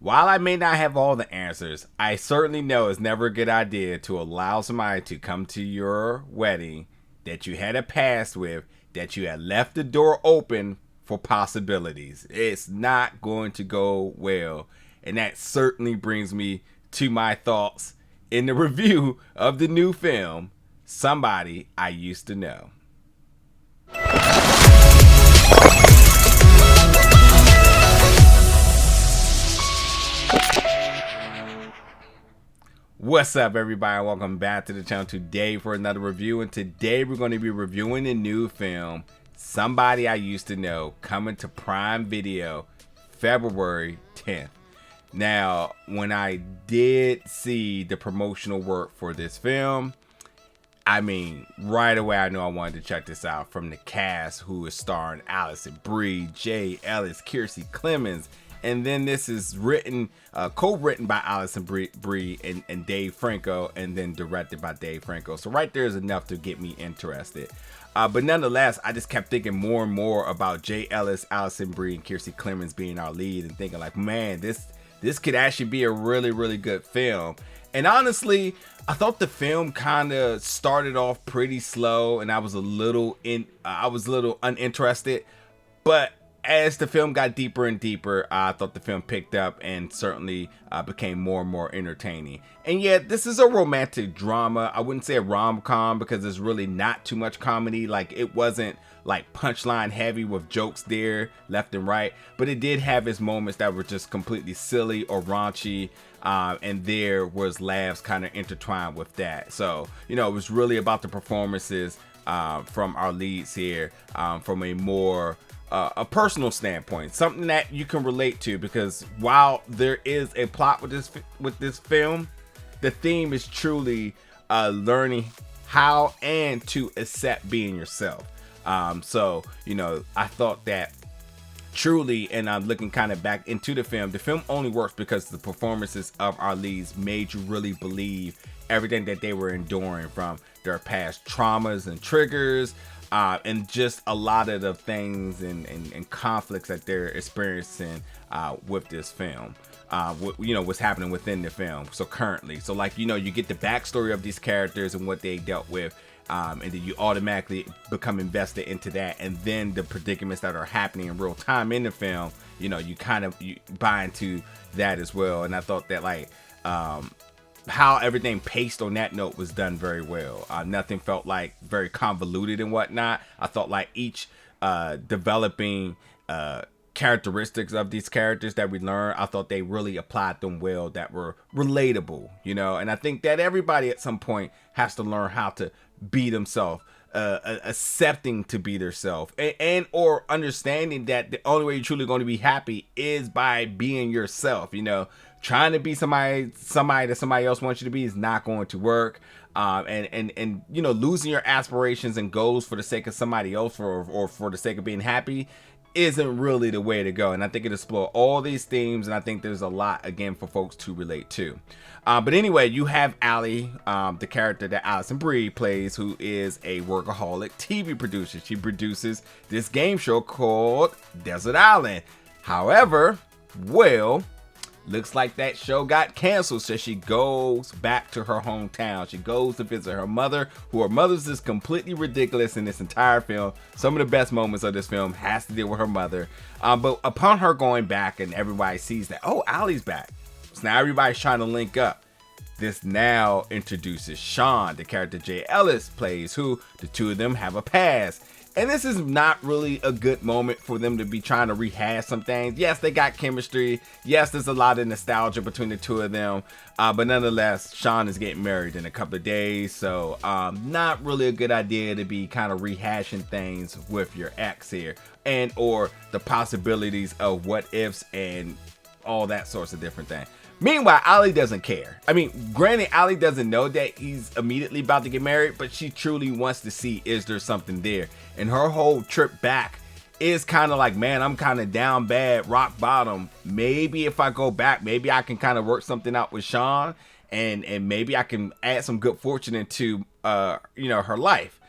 While I may not have all the answers, I certainly know it's never a good idea to allow somebody to come to your wedding that you had a past with, that you had left the door open for possibilities. It's not going to go well. And that certainly brings me to my thoughts in the review of the new film, Somebody I Used to Know. What's up, everybody? Welcome back to the channel today for another review. And today we're going to be reviewing the new film, Somebody I Used to Know, coming to Prime Video February 10th. Now, when I did see the promotional work for this film, I mean, right away I knew I wanted to check this out. From the cast, who is starring Alison Brie, Ellis Kiersey Clemons, and then this is written, co-written by Alison Brie and Dave Franco, and then directed by Dave Franco. So right there is enough to get me interested. But nonetheless, I just kept thinking more and more about Ellis, Alison Brie, and Kiersey Clemons being our lead, and thinking like, man, this could actually be a really good film. And honestly, I thought the film kind of started off pretty slow, and I was a little uninterested. But as the film got deeper and deeper, I thought the film picked up and certainly became more and more entertaining. And yet, this is a romantic drama. I wouldn't say a rom-com because there's really not too much comedy. Like, it wasn't like punchline heavy with jokes there left and right, but it did have its moments that were just completely silly or raunchy, and there was laughs kind of intertwined with that. So, you know, it was really about the performances from our leads here, from a more a personal standpoint, something that you can relate to, because while there is a plot with this film, the theme is truly learning how and to accept being yourself. So, you know, I thought that truly, and I'm looking kind of back into the film only works because the performances of our leads made you really believe everything that they were enduring from their past traumas and triggers, and just a lot of the things and conflicts that they're experiencing with this film. You know, what's happening within the film. So currently, so like, you know, you get the backstory of these characters and what they dealt with, and then you automatically become invested into that, and then the predicaments that are happening in real time in the film, you know, you buy into that as well. And I thought that, like, how everything paced on that note was done very well. Nothing felt like very convoluted and whatnot. I thought like each developing characteristics of these characters that we learn, I thought they really applied them well, that were relatable, you know. And I think that everybody at some point has to learn how to be themselves, accepting to be themselves, and or understanding that the only way you're truly going to be happy is by being yourself. You know, trying to be somebody that somebody else wants you to be is not going to work. And you know, losing your aspirations and goals for the sake of somebody else, or for the sake of being happy, isn't really the way to go. And I think it explores all these themes, and I think there's a lot, again, for folks to relate to. But anyway, you have Allie, the character that Alison Brie plays, who is a Workaholic TV producer. She produces this game show called Desert Island. However, well, looks like that show got canceled, so she goes back to her hometown. She goes to visit her mother, who her mother's is completely ridiculous in this entire film. Some of the best moments of this film has to deal with her mother. But upon her going back, and everybody sees that, oh, Allie's back. So now everybody's trying to link up. This now introduces Sean, the character Ellis plays, who the two of them have a past. And this is not really a good moment for them to be trying to rehash some things. Yes, they got chemistry. Yes, there's a lot of nostalgia between the two of them. But nonetheless, Sean is getting married in a couple of days. So not really a good idea to be kind of rehashing things with your ex here. And or the possibilities of what ifs and all that sorts of different things. Meanwhile, Allie doesn't care. I mean, granted, Allie doesn't know that he's immediately about to get married, but she truly wants to see, is there something there? And her whole trip back is kind of like, man, I'm kind of down bad, rock bottom. Maybe if I go back, maybe I can kind of work something out with Sean, and maybe I can add some good fortune into, you know, her life.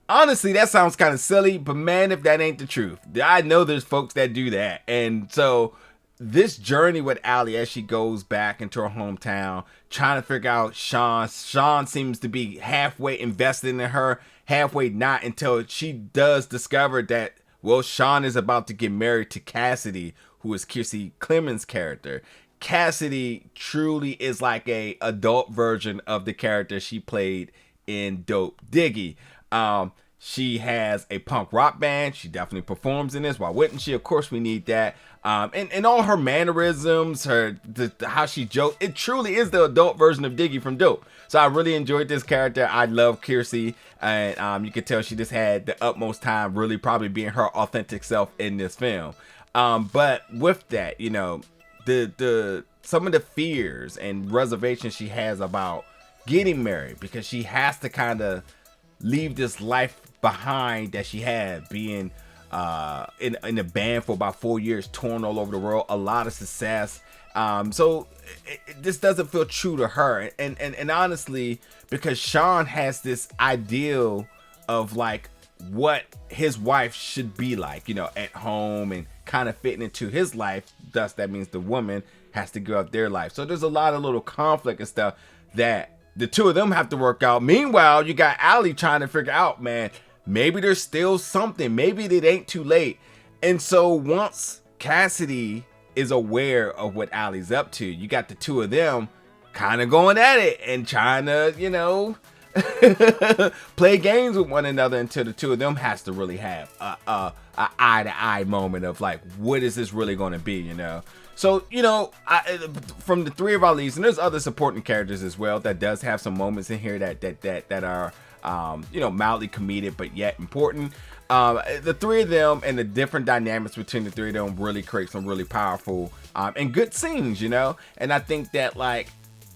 Honestly, that sounds kind of silly, but man, if that ain't the truth, I know there's folks that do that. And so this journey with Allie as she goes back into her hometown, trying to figure out Sean. Sean seems to be halfway invested in her, halfway not, until she does discover that, well, Sean is about to get married to Cassidy, who is Kiersey Clemons' character. Cassidy truly is like a adult version of the character she played in Dope Diggy. She has a punk rock band. She definitely performs in this. Why wouldn't she? Of course, we need that. And all her mannerisms, how she jokes, it truly is the adult version of Diggy from Dope. So I really enjoyed this character. I love Kiersey, and you can tell she just had the utmost time, really probably being her authentic self in this film. But with that, you know, the some of the fears and reservations she has about getting married, because she has to kind of leave this life behind that she had, being in a band for about 4 years, touring all over the world, a lot of success. So this doesn't feel true to her, and honestly, because Sean has this ideal of like what his wife should be like, you know, at home and kind of fitting into his life. Thus, that means the woman has to give up their life. So there's a lot of little conflict and stuff that the two of them have to work out. Meanwhile, you got Allie trying to figure out, man, maybe there's still something. Maybe it ain't too late. And so once Cassidy is aware of what Allie's up to, you got the two of them kind of going at it and trying to, you know, play games with one another, until the two of them has to really have a eye-to-eye moment of like, what is this really going to be, you know? So, you know, from the three of our leads, and there's other supporting characters as well that does have some moments in here that are you know, mildly comedic but yet important. The three of them and the different dynamics between the three of them really create some really powerful and good scenes, you know. And I think that, like,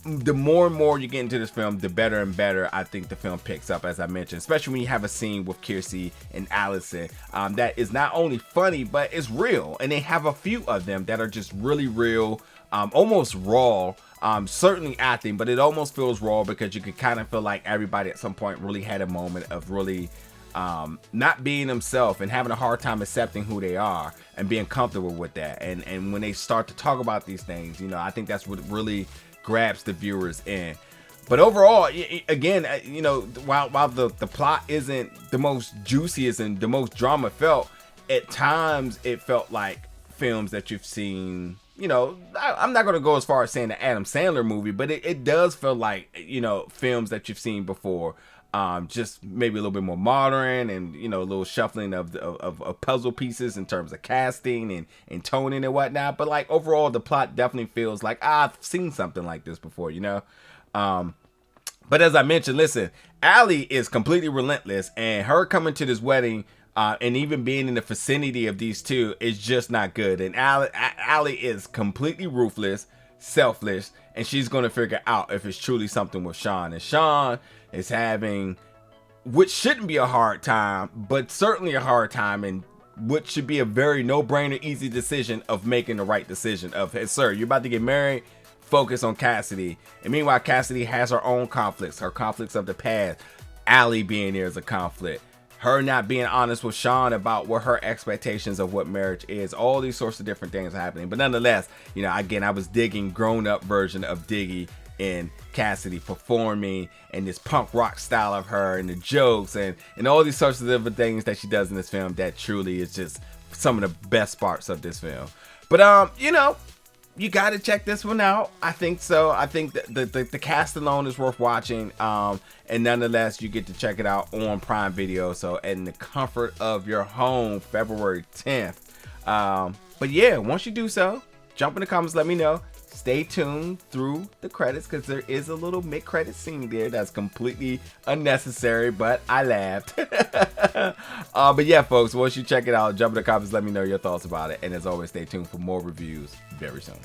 the more and more you get into this film, the better and better I think the film picks up, as I mentioned, especially when you have a scene with Kiersey and Alison that is not only funny, but it's real. And they have a few of them that are just really real, almost raw, certainly acting, but it almost feels raw, because you can kind of feel like everybody at some point really had a moment of really not being themselves and having a hard time accepting who they are and being comfortable with that. And when they start to talk about these things, you know, I think that's what really grabs the viewers in. But overall, again, you know, while the plot isn't the most juiciest and the most drama felt, at times it felt like films that you've seen. You know, I'm not going to go as far as saying the Adam Sandler movie, but it does feel like, you know, films that you've seen before. Just maybe a little bit more modern, and, you know, a little shuffling of puzzle pieces in terms of casting and toning and whatnot. But like overall, the plot definitely feels like I've seen something like this before, you know. But as I mentioned, listen, Allie is completely relentless, and her coming to this wedding and even being in the vicinity of these two is just not good. And Allie is completely ruthless, selfless, and she's going to figure out if it's truly something with Sean. And Sean is having, which shouldn't be a hard time, but certainly a hard time, and what should be a very no-brainer, easy decision of making the right decision of, hey, sir, you're about to get married, focus on Cassidy. And meanwhile, Cassidy has her own conflicts, her conflicts of the past. Allie being there is a conflict. Her not being honest with Sean about what her expectations of what marriage is. All these sorts of different things are happening. But nonetheless, you know, again, I was digging grown-up version of Diggy and Cassidy performing, and this punk rock style of her, and the jokes, and all these sorts of different things that she does in this film that truly is just some of the best parts of this film. But you know, you got to check this one out. I think so. I think the cast alone is worth watching. And nonetheless, you get to check it out on Prime Video. So in the comfort of your home, February 10th. But yeah, once you do so, jump in the comments, let me know. Stay tuned through the credits, because there is a little mid-credit scene there that's completely unnecessary, but I laughed. But yeah, folks, once you check it out, jump in the comments, let me know your thoughts about it. And as always, stay tuned for more reviews very soon.